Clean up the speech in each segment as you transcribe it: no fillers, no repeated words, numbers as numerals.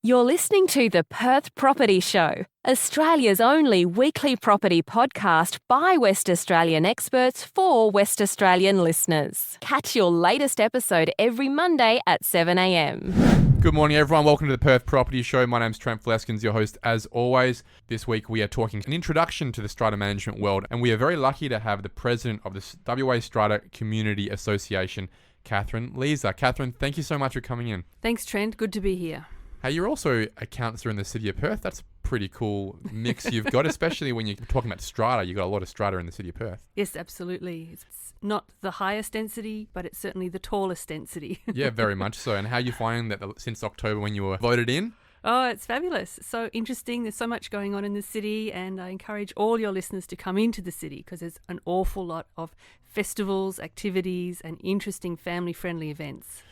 You're listening to the Perth Property Show, Australia's only weekly property podcast by West Australian experts for West Australian listeners. Catch your latest episode every Monday at 7 a.m. Good morning, everyone. Welcome to the Perth Property Show. My name's Trent Fleskins, your host as always. This week we are talking an introduction to the strata management world, and we are very lucky to have the president of the WA Strata Community Association, Catherine Leza. Catherine, thank you so much for coming in. Thanks, Trent. Good to be here. Hey, you're also a councillor in the city of Perth. That's a pretty cool mix you've got, especially when you're talking about strata. You've got a lot of strata in the city of Perth. Yes, absolutely. It's not the highest density, but it's certainly the tallest density. Yeah, very much so. And how are you finding that since October when you were voted in? Oh, it's fabulous. So interesting. There's so much going on in the city, and I encourage all your listeners to come into the city because there's an awful lot of festivals, activities, and interesting family-friendly events.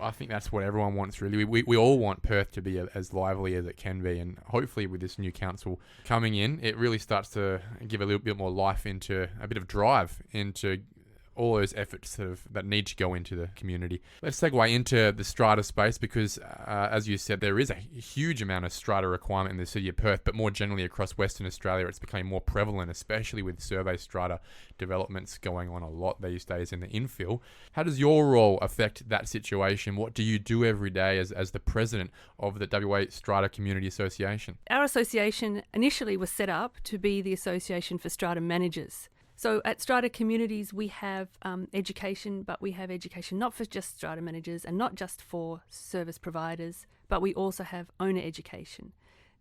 I think that's what everyone wants, really. We all want Perth to be as lively as it can be, and hopefully with this new council coming in, it really starts to give a little bit more life into a bit of drive into all those efforts that need to go into the community. Let's segue into the strata space because, as you said, there is a huge amount of strata requirement in the city of Perth, but more generally across Western Australia, it's becoming more prevalent, especially with survey strata developments going on a lot these days in the infill. How does your role affect that situation? What do you do every day as the president of the WA Strata Community Association? Our association initially was set up to be the Association for Strata Managers. So at Strata Communities, we have education, but we have education not for just strata managers and not just for service providers, but we also have owner education.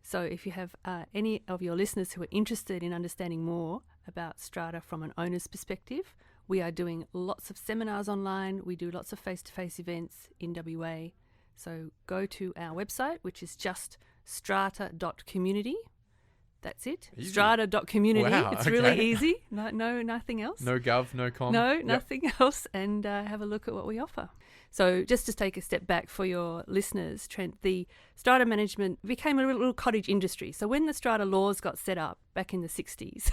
So if you have any of your listeners who are interested in understanding more about strata from an owner's perspective, we are doing lots of seminars online. We do lots of face-to-face events in WA. So go to our website, which is just strata.community. That's it. Easy. Strata.community. Wow, it's okay. really easy. No, nothing else. No gov, no com? No, Yep. nothing else. And have a look at what we offer. So just to take a step back for your listeners, Trent, the strata management became a little cottage industry. So when the strata laws got set up back in the 60s,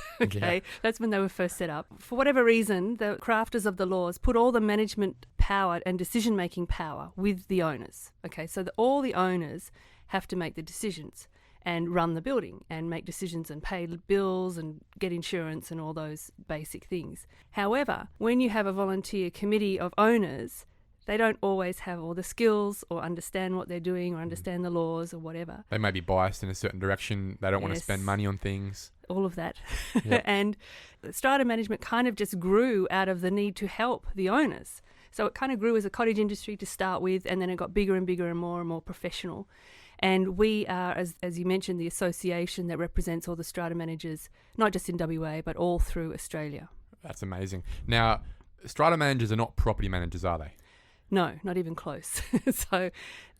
that's when they were first set up. For whatever reason, the crafters of the laws put all the management power and decision-making power with the owners. Okay, so all the owners have to make the decisions and run the building and make decisions and pay bills and get insurance and all those basic things. However, when you have a volunteer committee of owners, they don't always have all the skills or understand what they're doing or understand the laws or whatever. They may be biased in a certain direction. They don't want to spend money on things. All of that. Yep. And strata management kind of just grew out of the need to help the owners. So it kind of grew as a cottage industry to start with, and then it got bigger and bigger and more professional. And we are, as you mentioned, the association that represents all the strata managers, not just in WA, but all through Australia. That's amazing. Now, strata managers are not property managers, are they? No, not even close. So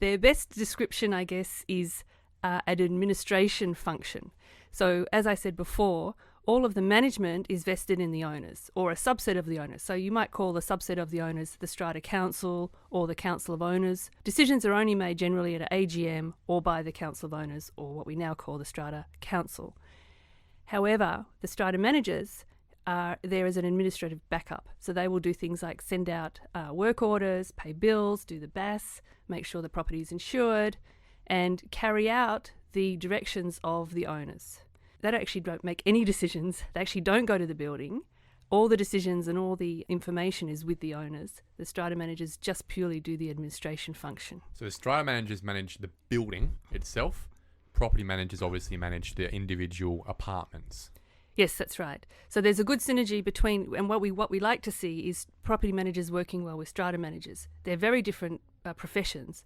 their best description, I guess, is an administration function. So as I said before, all of the management is vested in the owners or a subset of the owners. So you might call the subset of the owners the Strata Council or the Council of Owners. Decisions are only made generally at an AGM or by the Council of Owners or what we now call the Strata Council. However, the strata managers are there as an administrative backup. So they will do things like send out work orders, pay bills, do the BAS, make sure the property is insured, and carry out the directions of the owners. They actually don't make any decisions. They actually don't go to the building. All the decisions and all the information is with the owners. The strata managers just purely do the administration function. So the strata managers manage the building itself. Property managers obviously manage the individual apartments. Yes, that's right. So there's a good synergy between, and what we like to see is property managers working well with strata managers. They're very different professions.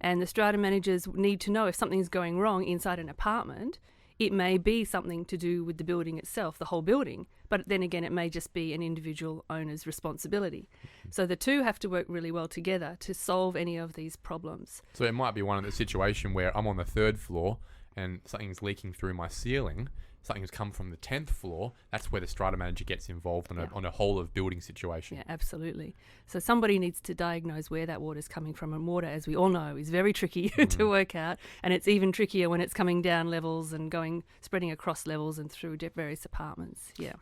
And the strata managers need to know if something's going wrong inside an apartment. It may be something to do with the building itself, the whole building, but then again, it may just be an individual owner's responsibility. So the two have to work really well together to solve any of these problems. So it might be one of the situation where I'm on the 3rd floor and something's leaking through my ceiling. Something has come from the 10th floor. That's where the strata manager gets involved on a whole of building situation. Yeah, absolutely. So somebody needs to diagnose where that water is coming from, and water, as we all know, is very tricky to work out, and it's even trickier when it's coming down levels and spreading across levels and through various apartments. Yeah.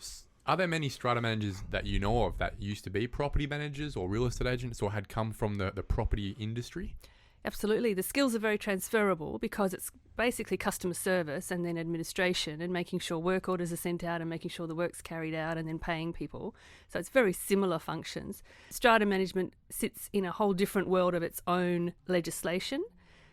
Are there many strata managers that you know of that used to be property managers or real estate agents or had come from the property industry? Absolutely. The skills are very transferable because it's basically customer service and then administration and making sure work orders are sent out and making sure the work's carried out and then paying people. So it's very similar functions. Strata management sits in a whole different world of its own legislation.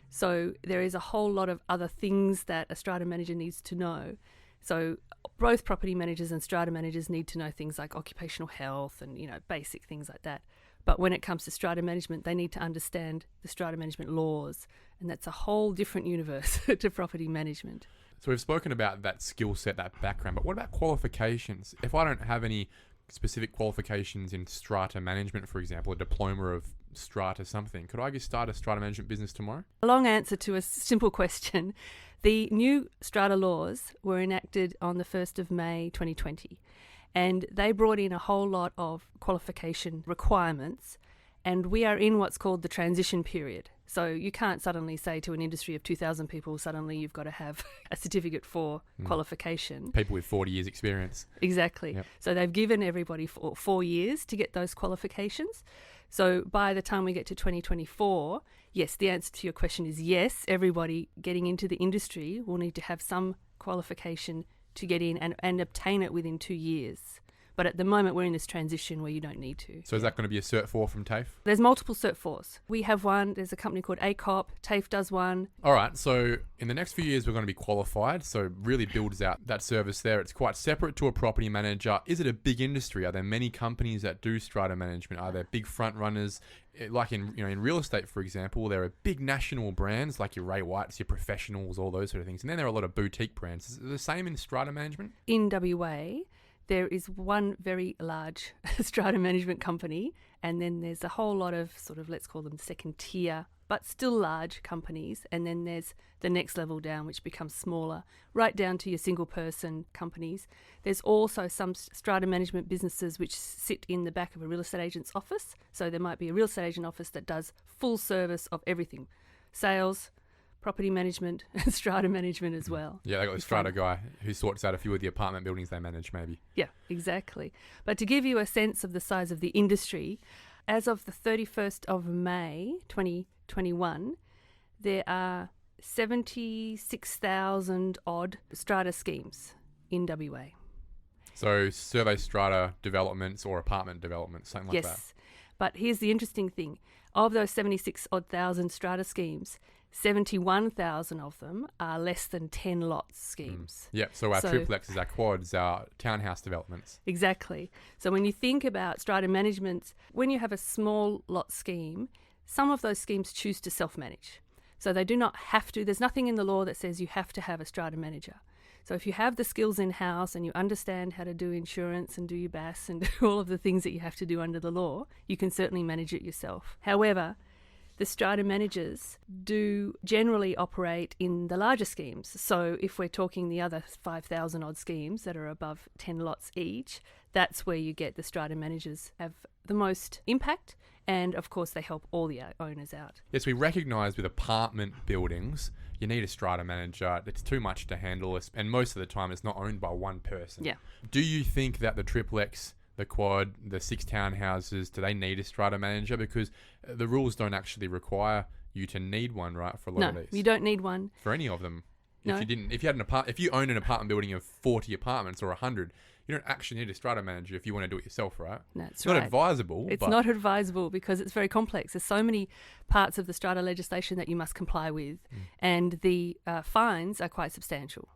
So there is a whole lot of other things that a strata manager needs to know. So both property managers and strata managers need to know things like occupational health and, basic things like that. But when it comes to strata management, they need to understand the strata management laws, and that's a whole different universe to property management. So we've spoken about that skill set, that background, but what about qualifications? If I don't have any specific qualifications in strata management, for example, a diploma of strata something, could I just start a strata management business tomorrow? A long answer to a simple question. The new strata laws were enacted on the 1st of May 2020. And they brought in a whole lot of qualification requirements, and we are in what's called the transition period. So you can't suddenly say to an industry of 2,000 people, suddenly you've got to have a certificate for qualification. People with 40 years experience. Exactly. Yep. So they've given everybody 4 years to get those qualifications. So by the time we get to 2024, yes, the answer to your question is yes, everybody getting into the industry will need to have some qualification to get in and obtain it within 2 years. But at the moment, we're in this transition where you don't need to. So is that going to be a Cert 4 from TAFE? There's multiple Cert 4s. We have one. There's a company called ACOP. TAFE does one. All right. So in the next few years, we're going to be qualified. So really builds out that service there. It's quite separate to a property manager. Is it a big industry? Are there many companies that do strata management? Are there big front runners? Like in real estate, for example, there are big national brands like your Ray Whites, your Professionals, all those sort of things. And then there are a lot of boutique brands. Is it the same in strata management? In WA, there is one very large strata management company, and then there's a whole lot of sort of, let's call them second tier, but still large companies. And then there's the next level down, which becomes smaller, right down to your single person companies. There's also some strata management businesses which sit in the back of a real estate agent's office. So there might be a real estate agent office that does full service of everything: sales, property management, and strata management as well. Yeah, they got the strata guy who sorts out a few of the apartment buildings they manage, maybe. Yeah, exactly. But to give you a sense of the size of the industry, as of the 31st of May 2021, there are 76,000 odd strata schemes in WA. So survey strata developments or apartment developments, something like that. Yes, but here's the interesting thing. Of those 76,000 strata schemes, 71,000 of them are less than 10 lots schemes. Yeah, so our triplexes, our quads, our townhouse developments. Exactly. So when you think about strata management, when you have a small lot scheme, some of those schemes choose to self-manage. So they do not have to. There's nothing in the law that says you have to have a strata manager. So if you have the skills in-house and you understand how to do insurance and do your BAS and do all of the things that you have to do under the law, you can certainly manage it yourself. However, the strata managers do generally operate in the larger schemes. So if we're talking the other 5,000 odd schemes that are above 10 lots each, that's where you get the strata managers have the most impact. And of course, they help all the owners out. Yes, we recognise with apartment buildings, you need a strata manager. It's too much to handle, and most of the time it's not owned by one person. Yeah. Do you think that the triplex, the quad, the 6 townhouses, do they need a strata manager? Because the rules don't actually require you to need one, right, for a lot of these? No, you don't need one. For any of them. No. If you own an apartment building of 40 apartments or 100, you don't actually need a strata manager if you want to do it yourself, right? That's it's not advisable. It's not advisable because it's very complex. There's so many parts of the strata legislation that you must comply with, and the fines are quite substantial.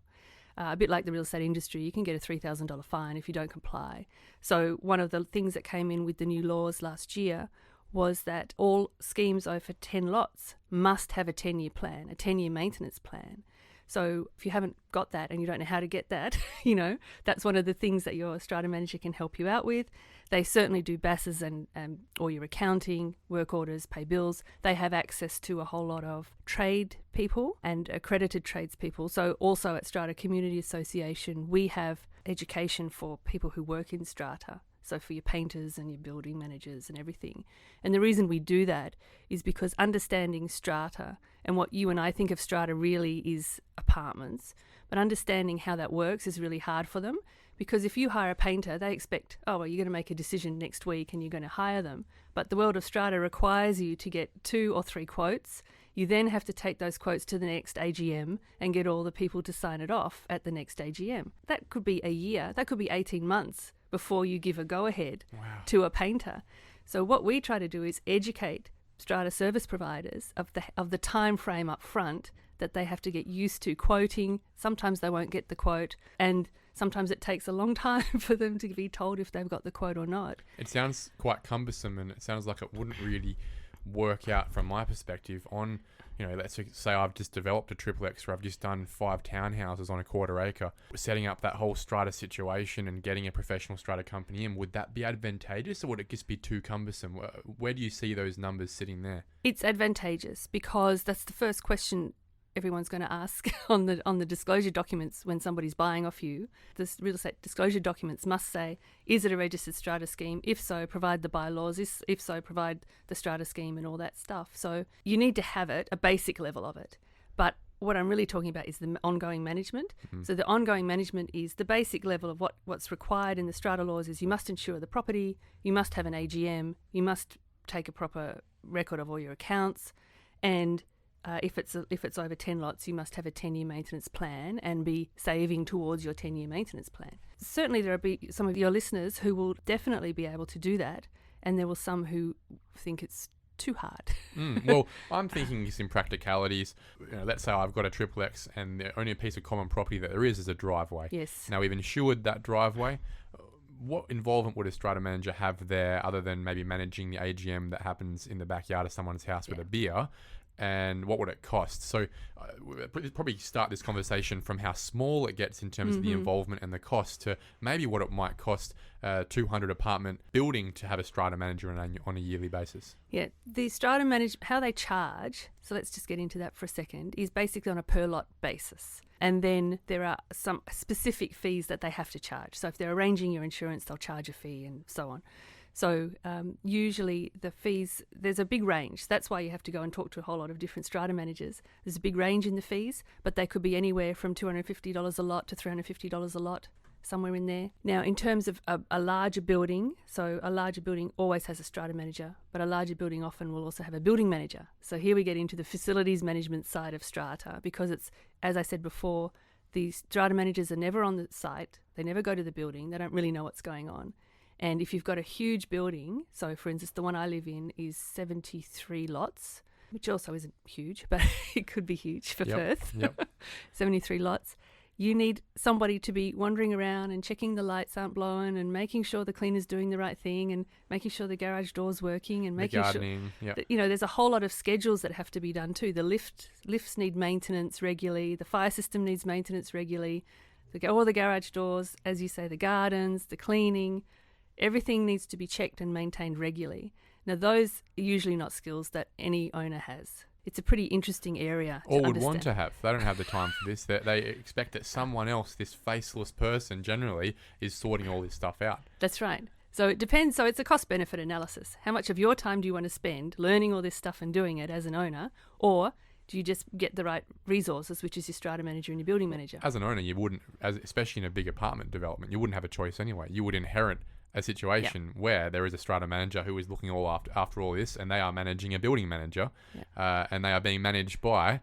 A bit like the real estate industry, you can get a $3,000 fine if you don't comply. So one of the things that came in with the new laws last year was that all schemes over 10 lots must have a 10-year plan, a 10-year maintenance plan. So if you haven't got that and you don't know how to get that, that's one of the things that your strata manager can help you out with. They certainly do BASs and or your accounting, work orders, pay bills. They have access to a whole lot of trade people and accredited tradespeople. So also at Strata Community Association, we have education for people who work in strata. So for your painters and your building managers and everything. And the reason we do that is because understanding strata and what you and I think of strata really is apartments, but understanding how that works is really hard for them, because if you hire a painter, they expect, you're going to make a decision next week and you're going to hire them. But the world of strata requires you to get 2 or 3 quotes. You then have to take those quotes to the next AGM and get all the people to sign it off at the next AGM. That could be a year. That could be 18 months before you give a go-ahead to a painter. So what we try to do is educate strata service providers of the time frame up front that they have to get used to quoting. Sometimes they won't get the quote, and sometimes it takes a long time for them to be told if they've got the quote or not. It sounds quite cumbersome, and it sounds like it wouldn't really work out from my perspective on, let's say I've just developed a triplex, or I've just done 5 townhouses on a quarter acre. Setting up that whole strata situation and getting a professional strata company in, would that be advantageous, or would it just be too cumbersome? Where do you see those numbers sitting there? It's advantageous because that's the first question everyone's going to ask on the disclosure documents when somebody's buying off you. The real estate disclosure documents must say, is it a registered strata scheme? If so, provide the bylaws. If so, provide the strata scheme and all that stuff. So you need to have it, a basic level of it. But what I'm really talking about is the ongoing management. Mm-hmm. So the ongoing management is the basic level of what's required in the strata laws is you must insure the property, you must have an AGM, you must take a proper record of all your accounts, and if it's over 10 lots, you must have a 10-year maintenance plan and be saving towards your 10-year maintenance plan. Certainly there will be some of your listeners who will definitely be able to do that, and there will some who think it's too hard. Well, I'm thinking just in practicalities. Let's say I've got a triplex and the only piece of common property that there is a driveway. Yes. Now we've insured that driveway. What involvement would a strata manager have there other than maybe managing the AGM that happens in the backyard of someone's house with a beer? And what would it cost? So we'll probably start this conversation from how small it gets in terms of the involvement and the cost to maybe what it might cost a 200 apartment building to have a strata manager on a yearly basis. Yeah, the strata manager, how they charge, so let's just get into that for a second, is basically on a per lot basis. And then there are some specific fees that they have to charge. So if they're arranging your insurance, they'll charge a fee and so on. So usually the fees, there's a big range. That's why you have to go and talk to a whole lot of different strata managers. There's a big range in the fees, but they could be anywhere from $250 a lot to $350 a lot, somewhere in there. Now, in terms of a larger building, so a larger building always has a strata manager, but a larger building often will also have a building manager. So here we get into the facilities management side of strata, because it's, as I said before, the strata managers are never on the site. They never go to the building. They don't really know what's going on. And if you've got a huge building, so for instance, the one I live in is 73 lots, which also isn't huge, but it could be huge for Perth. 73 lots. You need somebody to be wandering around and checking the lights aren't blown and making sure the cleaner's doing the right thing and making sure the garage door's working and making sure that, there's a whole lot of schedules that have to be done too. The lifts need maintenance regularly. The fire system needs maintenance regularly. All the garage doors, as you say, the gardens, the cleaning. Everything needs to be checked and maintained regularly. Now, those are usually not skills that any owner has. It's a pretty interesting area to or would understand. want to have. They don't have the time for this. They expect that someone else, this faceless person generally, is sorting all this stuff out. That's right. So it depends. So it's a cost-benefit analysis. How much of your time do you want to spend learning all this stuff and doing it as an owner, or do you just get the right resources, which is your strata manager and your building manager? As an owner, you wouldn't, especially in a big apartment development, you wouldn't have a choice anyway. You would inherit a situation where there is a strata manager who is looking after all this, and they are managing a building manager, and they are being managed by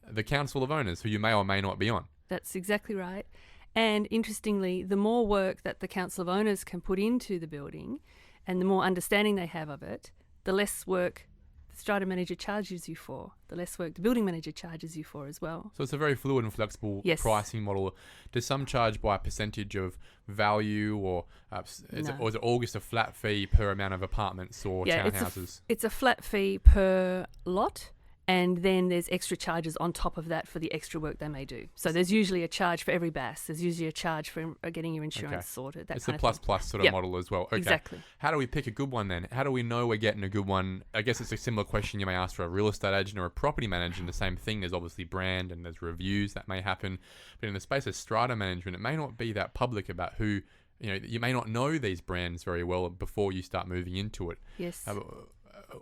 the council of owners, who you may or may not be on. That's exactly right. And interestingly, the more work that the council of owners can put into the building and the more understanding they have of it, the less work the strata manager charges you for, the less work the building manager charges you for as well. So it's a very fluid and flexible pricing model. Does some charge by a percentage of value, or is it all just a flat fee per amount of apartments or townhouses? It's a flat fee per lot. And then there's extra charges on top of that for the extra work they may do. So there's usually a charge for every BAS. There's usually a charge for getting your insurance sorted. It's a plus sort of model as well. Okay. Exactly. How do we pick a good one then? How do we know we're getting a good one? I guess it's a similar question you may ask for a real estate agent or a property manager. And the same thing. There's obviously brand and there's reviews that may happen. But in the space of strata management, it may not be that public about who, you may not know these brands very well before you start moving into it. Yes.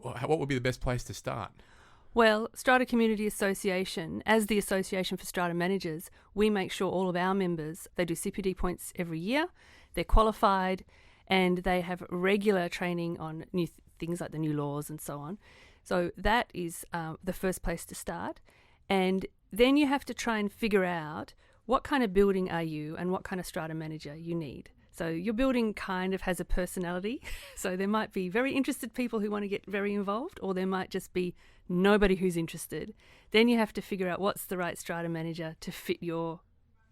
What would be the best place to start? Well, Strata Community Association, as the Association for Strata Managers, we make sure all of our members, they do CPD points every year, they're qualified, and they have regular training on new things like the new laws and so on. So that is the first place to start. And then you have to try and figure out what kind of building are you and what kind of strata manager you need. So your building kind of has a personality. So there might be very interested people who want to get very involved, or there might just be nobody who's interested. Then you have to figure out what's the right strata manager to fit your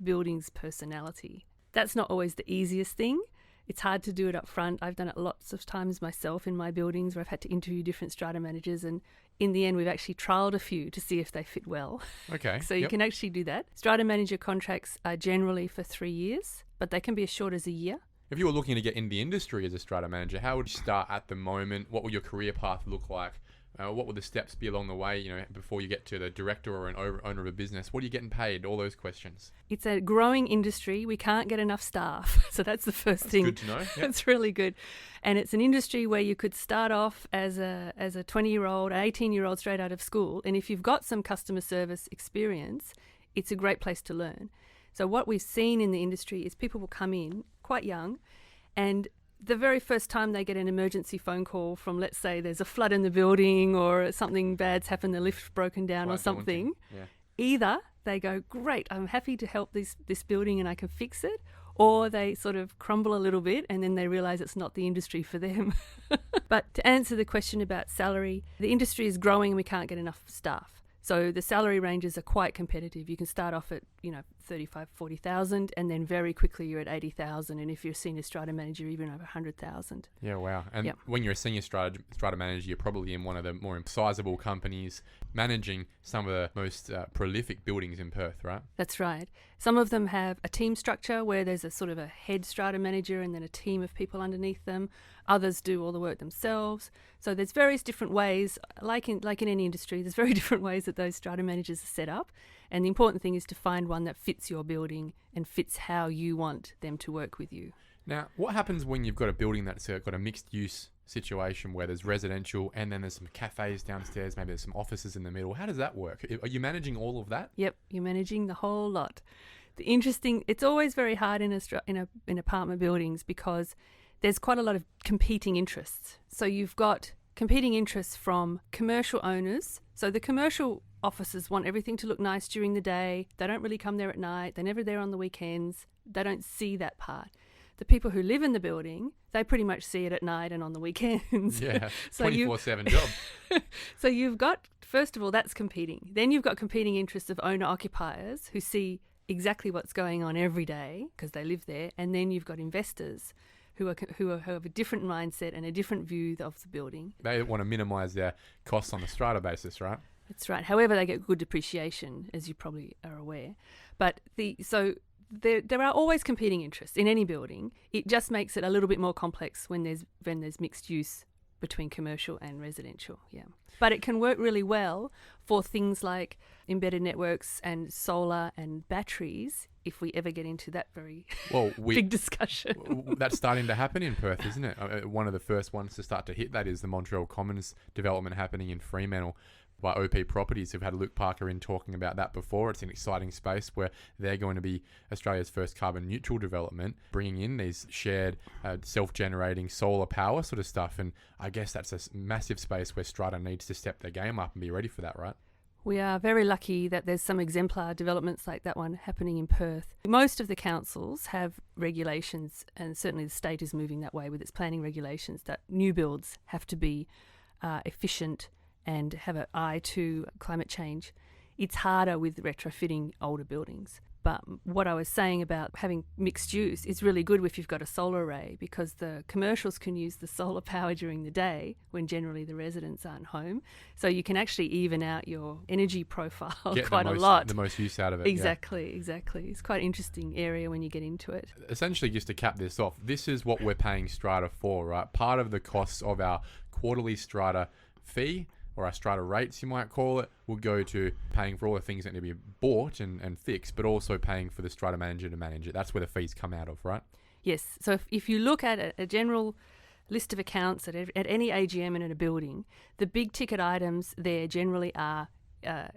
building's personality. That's not always the easiest thing. It's hard to do it up front. I've done it lots of times myself in my buildings where I've had to interview different strata managers, and in the end we've actually trialled a few to see if they fit well. Okay. So you can actually do that. Strata manager contracts are generally for 3 years, but they can be as short as a year. If you were looking to get in the industry as a strata manager, how would you start at the moment? What would your career path look like? What would the steps be along the way, before you get to the director or an owner of a business? What are you getting paid? All those questions. It's a growing industry. We can't get enough staff. So that's the first thing. Good to know. Yep. That's really good. And it's an industry where you could start off as a 20-year-old, 18-year-old straight out of school. And if you've got some customer service experience, it's a great place to learn. So what we've seen in the industry is people will come in quite young, and the very first time they get an emergency phone call from, let's say there's a flood in the building or something bad's happened, the lift's broken down or something, either they go, great, I'm happy to help this building and I can fix it, or they sort of crumble a little bit and then they realise it's not the industry for them. But to answer the question about salary, the industry is growing and we can't get enough staff. So the salary ranges are quite competitive. You can start off at 35, 40,000, and then very quickly you're at 80,000. And if you're a senior strata manager, even over 100,000. Yeah, wow. And when you're a senior strata manager, you're probably in one of the more sizable companies managing some of the most prolific buildings in Perth, right? That's right. Some of them have a team structure where there's a sort of a head strata manager and then a team of people underneath them. Others do all the work themselves. So there's various different ways, like in any industry, there's very different ways that those strata managers are set up. And the important thing is to find one that fits your building and fits how you want them to work with you. Now, what happens when you've got a building that's got a mixed use situation where there's residential and then there's some cafes downstairs, maybe there's some offices in the middle? How does that work? Are you managing all of that? Yep, you're managing the whole lot. It's always very hard in apartment buildings because there's quite a lot of competing interests. So you've got competing interests from commercial owners. So the commercial offices want everything to look nice during the day. They don't really come there at night. They're never there on the weekends. They don't see that part. The people who live in the building, they pretty much see it at night and on the weekends. Yeah, so 24/7 job. So you've got, first of all, that's competing. Then you've got competing interests of owner-occupiers who see exactly what's going on every day because they live there. And then you've got investors who have a different mindset and a different view of the building. They want to minimise their costs on the strata basis, right? That's right. However, they get good depreciation, as you probably are aware. But there are always competing interests in any building. It just makes it a little bit more complex when there's mixed use between commercial and residential. Yeah, but it can work really well for things like embedded networks and solar and batteries. If we ever get into that very big discussion, that's starting to happen in Perth, isn't it? One of the first ones to start to hit that is the Montreal Commons development happening in Fremantle by OP Properties, who've had Luke Parker in talking about that before. It's an exciting space where they're going to be Australia's first carbon neutral development, bringing in these shared self-generating solar power sort of stuff. And I guess that's a massive space where strata needs to step their game up and be ready for that, right? We are very lucky that there's some exemplar developments like that one happening in Perth. Most of the councils have regulations, and certainly the state is moving that way with its planning regulations, that new builds have to be efficient and have an eye to climate change. It's harder with retrofitting older buildings. But what I was saying about having mixed use is really good if you've got a solar array, because the commercials can use the solar power during the day when generally the residents aren't home. So you can actually even out your energy profile quite a lot. The most use out of it. Exactly. It's quite an interesting area when you get into it. Essentially, just to cap this off, this is what we're paying strata for, right? Part of the costs of our quarterly strata fee, or our strata rates, you might call it, will go to paying for all the things that need to be bought and fixed, but also paying for the strata manager to manage it. That's where the fees come out of, right? Yes. So if you look at a general list of accounts at any AGM and in a building, the big ticket items there generally are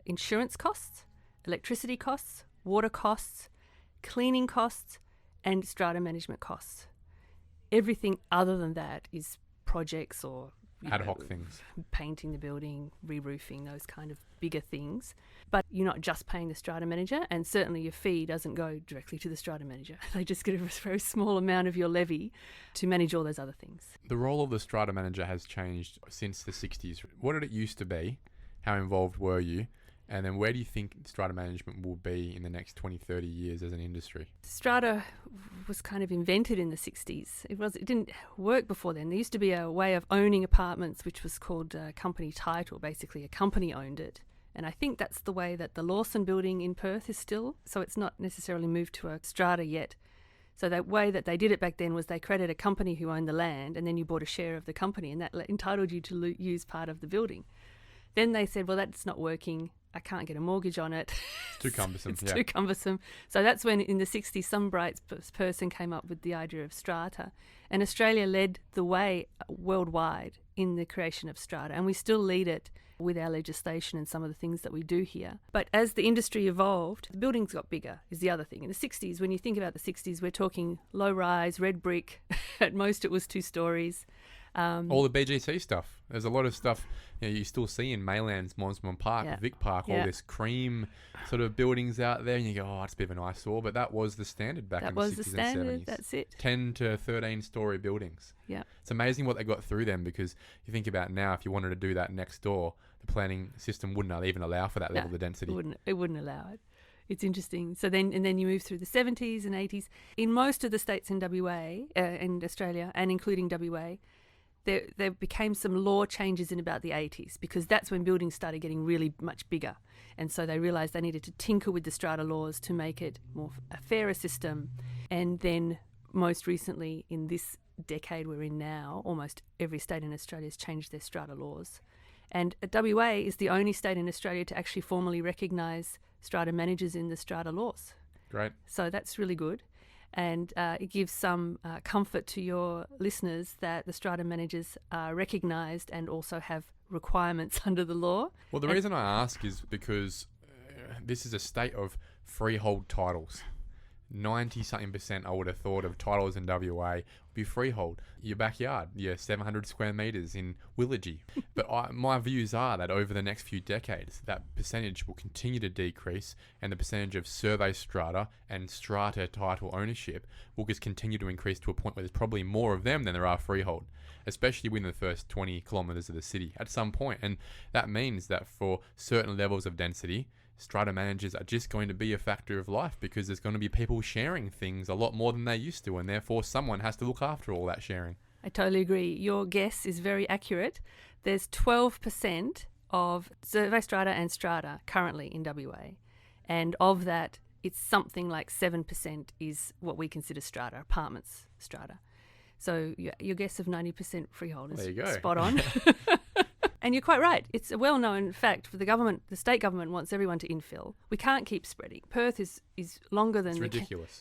insurance costs, electricity costs, water costs, cleaning costs, and strata management costs. Everything other than that is projects or ad hoc things. Painting the building, re-roofing, those kind of bigger things. But you're not just paying the strata manager, and certainly your fee doesn't go directly to the strata manager. They just get a very small amount of your levy to manage all those other things. The role of the strata manager has changed since the 60s. What did it used to be? How involved were you? And then where do you think strata management will be in the next 20, 30 years as an industry? Strata was kind of invented in the 60s. It didn't work before then. There used to be a way of owning apartments which was called company title. Basically, a company owned it. And I think that's the way that the Lawson building in Perth is still. So it's not necessarily moved to a strata yet. So that way that they did it back then was they created a company who owned the land, and then you bought a share of the company, and that entitled you to use part of the building. Then they said, well, that's not working. I can't get a mortgage on it. It's too cumbersome. It's too cumbersome. So that's when in the 60s some bright person came up with the idea of strata. And Australia led the way worldwide in the creation of strata. And we still lead it with our legislation and some of the things that we do here. But as the industry evolved, the buildings got bigger is the other thing. In the 60s, when you think about the 60s, we're talking low rise, red brick. At most it was 2 stories. All the BGC stuff. There's a lot of stuff you still see in Maylands, Monsmond Park, Vic Park, all this cream sort of buildings out there, and you go, oh, it's a bit of an eyesore, but that was the standard back in the 60s and 70s. That's it. 10 to 13 story buildings. Yeah. It's amazing what they got through them, because you think about now, if you wanted to do that next door, the planning system wouldn't even allow for that level of density. It wouldn't allow it. It's interesting. So then you move through the 70s and 80s. In most of the states in WA, in Australia, and including WA, there became some law changes in about the 80s, because that's when buildings started getting really much bigger. And so they realised they needed to tinker with the strata laws to make it more a fairer system. And then most recently, in this decade we're in now, almost every state in Australia has changed their strata laws. And WA is the only state in Australia to actually formally recognise strata managers in the strata laws. Great. So that's really good. And it gives some comfort to your listeners that the strata managers are recognised and also have requirements under the law. Well, the reason I ask is because this is a state of freehold titles. 90-something% I would have thought of titles in WA would be freehold. Your backyard, your 700 square metres in Willagee. But my views are that over the next few decades, that percentage will continue to decrease, and the percentage of survey strata and strata title ownership will just continue to increase to a point where there's probably more of them than there are freehold, especially within the first 20 kilometres of the city at some point. And that means that for certain levels of density, strata managers are just going to be a factor of life, because there's going to be people sharing things a lot more than they used to, and therefore someone has to look after all that sharing. I totally agree. Your guess is very accurate. There's 12% of survey strata and strata currently in WA, and of that, it's something like 7% is what we consider strata, apartments strata. So your guess of 90% freehold is spot on. And you're quite right. It's a well-known fact for the government. The state government wants everyone to infill. We can't keep spreading. Perth is longer than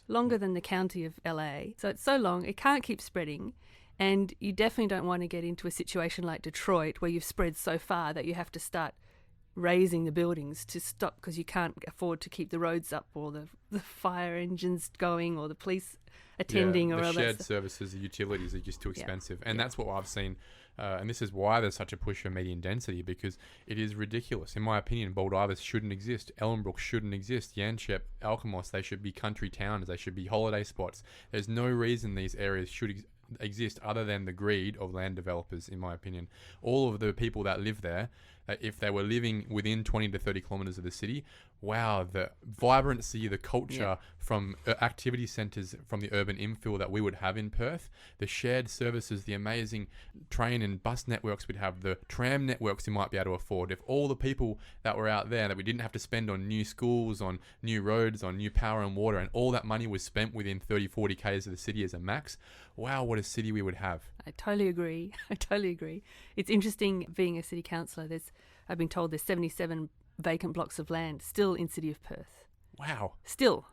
longer than the county of LA. So it's so long, it can't keep spreading. And you definitely don't want to get into a situation like Detroit, where you've spread so far that you have to start raising the buildings to stop, because you can't afford to keep the roads up, or the fire engines going, or the police attending, or the all that shared stuff. services, the utilities are just too expensive. And that's what I've seen. And this is why there's such a push for median density, because it is ridiculous. In my opinion, Baldivis shouldn't exist. Ellenbrook shouldn't exist. Yanchep, Alkimos, they should be country towns. They should be holiday spots. There's no reason these areas should exist other than the greed of land developers, in my opinion. All of the people that live there, if they were living within 20 to 30 kilometres of the city, wow, the vibrancy, the culture from activity centres from the urban infill that we would have in Perth, the shared services, the amazing train and bus networks we'd have, the tram networks we might be able to afford, if all the people that were out there that we didn't have to spend on new schools, on new roads, on new power and water, and all that money was spent within 30, 40 k's of the city as a max, wow, what a city we would have. I totally agree. It's interesting being a city councillor. I've been told there's 77 vacant blocks of land still in City of Perth. Wow. Still.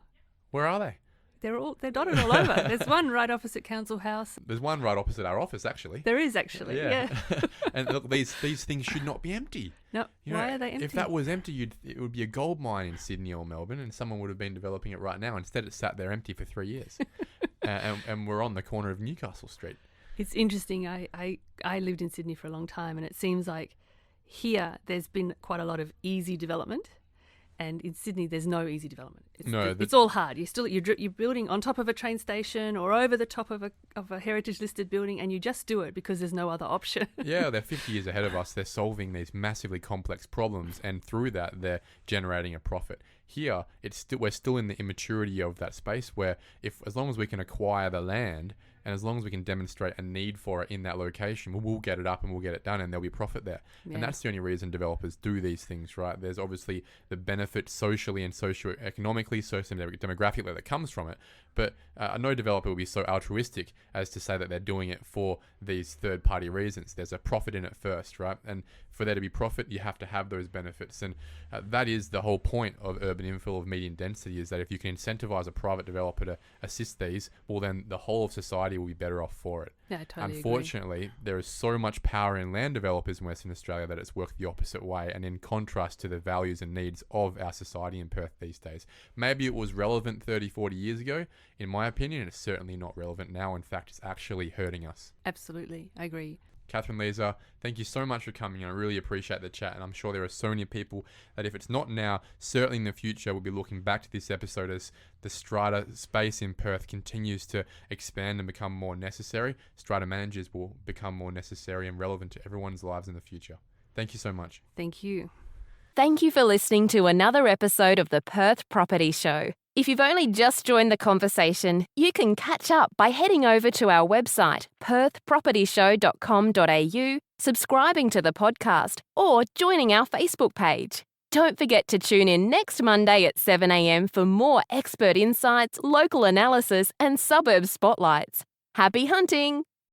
Where are they? They're dotted all over. There's one right opposite Council House. There's one right opposite our office, actually. There is, actually, yeah. And look, these things should not be empty. No, why are they empty? If that was empty, it would be a gold mine in Sydney or Melbourne, and someone would have been developing it right now. Instead, it sat there empty for 3 years. And we're on the corner of Newcastle Street. It's interesting. I lived in Sydney for a long time, and it seems like here there's been quite a lot of easy development, and in Sydney there's no easy development. It's all hard. You're building on top of a train station or over the top of a heritage listed building, and you just do it because there's no other option. Yeah, they're 50 years ahead of us. They're solving these massively complex problems, and through that, they're generating a profit. Here, we're still in the immaturity of that space where as long as we can acquire the land and as long as we can demonstrate a need for it in that location, we'll get it up and we'll get it done and there'll be profit there. Yeah. And that's the only reason developers do these things, right? There's obviously the benefit socially and socio-economically, socio-demographically that comes from it. But no developer will be so altruistic as to say that they're doing it for these third-party reasons. There's a profit in it first, right? And for there to be profit, you have to have those benefits. And that is the whole point of urban infill, of median density, is that if you can incentivize a private developer to assist these, well, then the whole of society will be better off for it. Yeah, I totally Unfortunately, agree. there is so much power in land developers in Western Australia that it's worked the opposite way, and in contrast to the values and needs of our society in Perth these days. Maybe it was relevant 30, 40 years ago. In my opinion, it's certainly not relevant now. In fact, it's actually hurting us. Absolutely. I agree. Catherine Leza, thank you so much for coming. I really appreciate the chat, and I'm sure there are so many people that if it's not now, certainly in the future, we'll be looking back to this episode as the strata space in Perth continues to expand and become more necessary. Strata managers will become more necessary and relevant to everyone's lives in the future. Thank you so much. Thank you. Thank you for listening to another episode of the Perth Property Show. If you've only just joined the conversation, you can catch up by heading over to our website, perthpropertyshow.com.au, subscribing to the podcast, or joining our Facebook page. Don't forget to tune in next Monday at 7 a.m. for more expert insights, local analysis, and suburb spotlights. Happy hunting!